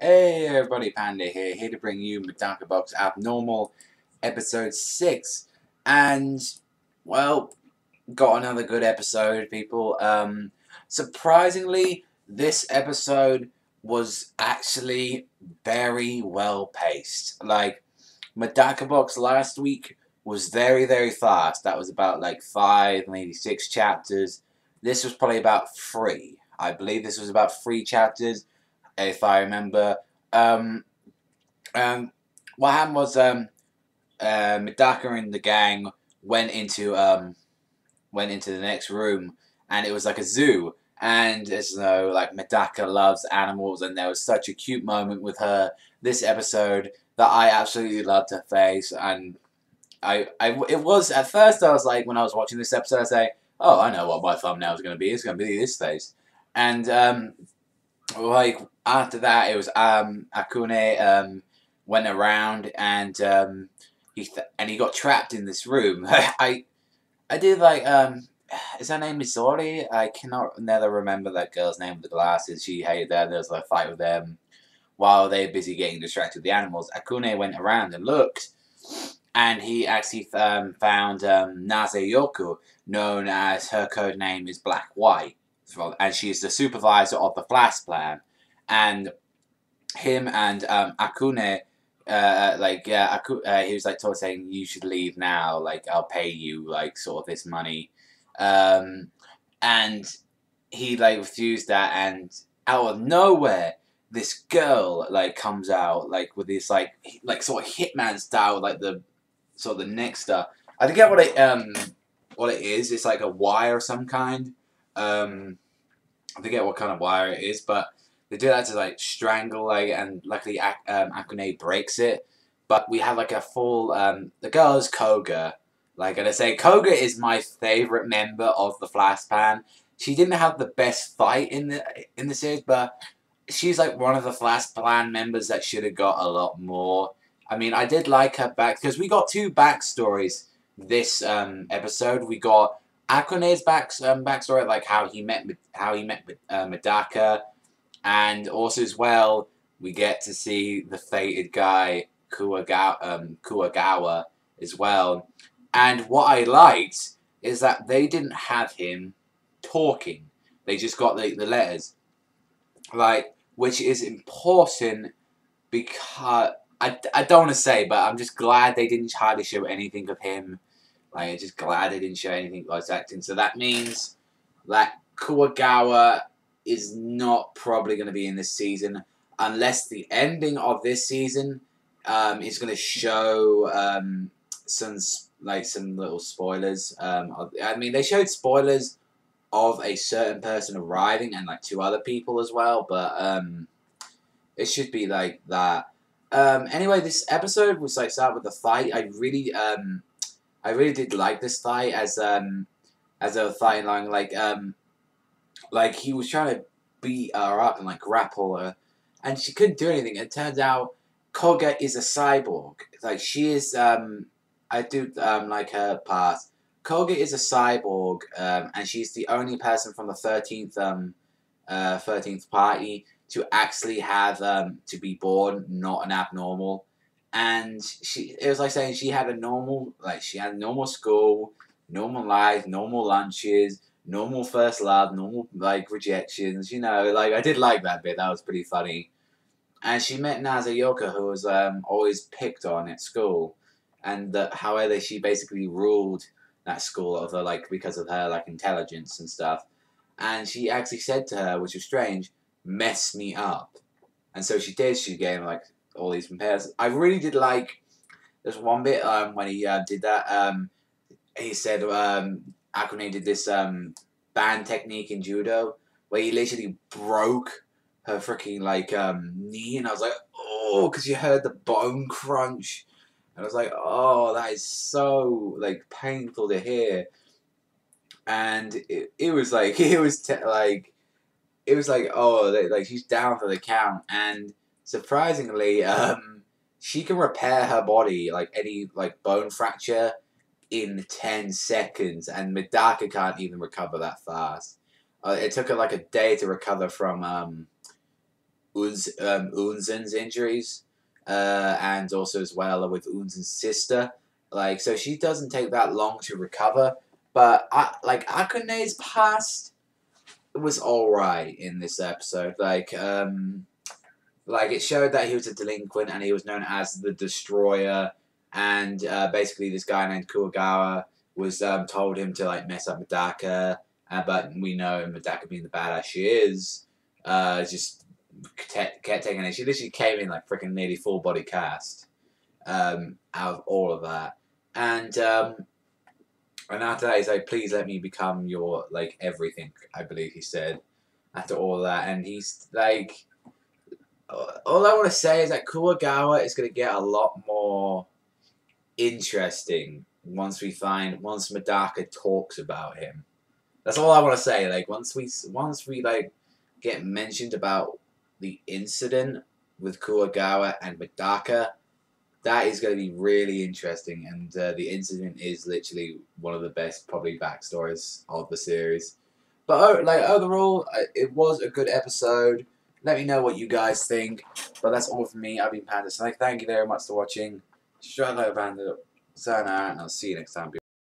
Hey everybody, Panda here to bring you Medaka Box Abnormal episode 6. And, well, got another good episode, people. Surprisingly, this episode was actually very well paced. Like, Medaka Box last week was very fast. That was about like 5, maybe 6 chapters. This was probably about 3. I believe this was about 3 chapters, if I remember. Um, um, what happened was Medaka and the gang went into the next room, and it was like a zoo. And as you know, like Medaka loves animals, and there was such a cute moment with her this episode that I absolutely loved her face. And it was at first I was like, when I was watching this episode, I say, oh, I know what my thumbnail is going to be. It's going to be this face, and like after that, it was Akune went around and he got trapped in this room. I did like is her name Misori? I cannot never remember that girl's name with the glasses. She hated them. There was like a fight with them while they're busy getting distracted with the animals. Akune went around and looked, and he actually found Naze known as her code name is Black White, and she's the supervisor of the Flash Plan, and him and Akune. He was like saying you should leave now. Like I'll pay you like sort of this money, um, and he like refused that. And out of nowhere, this girl like comes out like with this like sort of hitman style, like the sort of the neck stuff. I forget what it is. It's like a wire of some kind. I forget what kind of wire it is, but they do that to like strangle, like, and luckily Akune breaks it. But we have like a full the girl is Koga. Like, and I say Koga is my favorite member of the Flash Pan. She didn't have the best fight in the series, but she's like one of the Flash Plan members that should have got a lot more. I mean, I did like her back because we got 2 backstories this episode. We got Akune's backstory, like how he met Medaka, and also as well we get to see the fated guy Kuwagawa as well. And what I liked is that they didn't have him talking; they just got the letters, like, which is important because I don't want to say, but I'm just glad they didn't try to show anything of him. Like, I'm just glad they didn't show anything like his acting. So that means that Kuwagawa is not probably going to be in this season unless the ending of this season is going to show some little spoilers. I mean, they showed spoilers of a certain person arriving and like 2 other people as well, but it should be like that. Anyway, this episode was like start with the fight. I really did like this fight as they were fighting along, like he was trying to beat her up and like grapple her, and she couldn't do anything. It turns out Koga is a cyborg. Like she is I do like her past. Koga is a cyborg, and she's the only person from the 13th party to actually have to be born not an abnormal. And it was like saying she had she had normal school, normal life, normal lunches, normal first love, normal like rejections. Like I did like that bit. That was pretty funny. And she met Nazayoka, who was always picked on at school, and however she basically ruled that school over like because of her like intelligence and stuff. And she actually said to her, which was strange, "Mess me up." And so she did. She gave him like all these compares. I really did like. There's one bit when he did that. He said Akune did this band technique in judo where he literally broke her freaking like knee, and I was like, oh, because you heard the bone crunch, and I was like, oh, that is so like painful to hear. And it was like it was like, oh, like she's down for the count, and surprisingly, she can repair her body like any like bone fracture in 10 seconds, and Medaka can't even recover that fast. It took her like a day to recover from Unzen's injuries, and also as well with Unzen's sister. Like, so she doesn't take that long to recover. But Akune's past was alright in this episode. Like it showed that he was a delinquent and he was known as the Destroyer. And basically, this guy named Koga was told him to like mess up Medaka. But we know Medaka, being the badass she is, just kept taking it. She literally came in like freaking nearly full body cast out of all of that. And after that, he's like, please let me become your like everything. I believe he said after all that, and he's like, all I want to say is that Kuwagawa is going to get a lot more interesting once Medaka talks about him. That's all I want to say. Like once we like get mentioned about the incident with Kuwagawa and Medaka, that is going to be really interesting. And the incident is literally one of the best probably backstories of the series. But overall, it was a good episode. Let me know what you guys think. But that's all from me. I've been Panda Snake. Thank you very much for watching. Struggle Bandit. Sayonara, and I'll see you next time.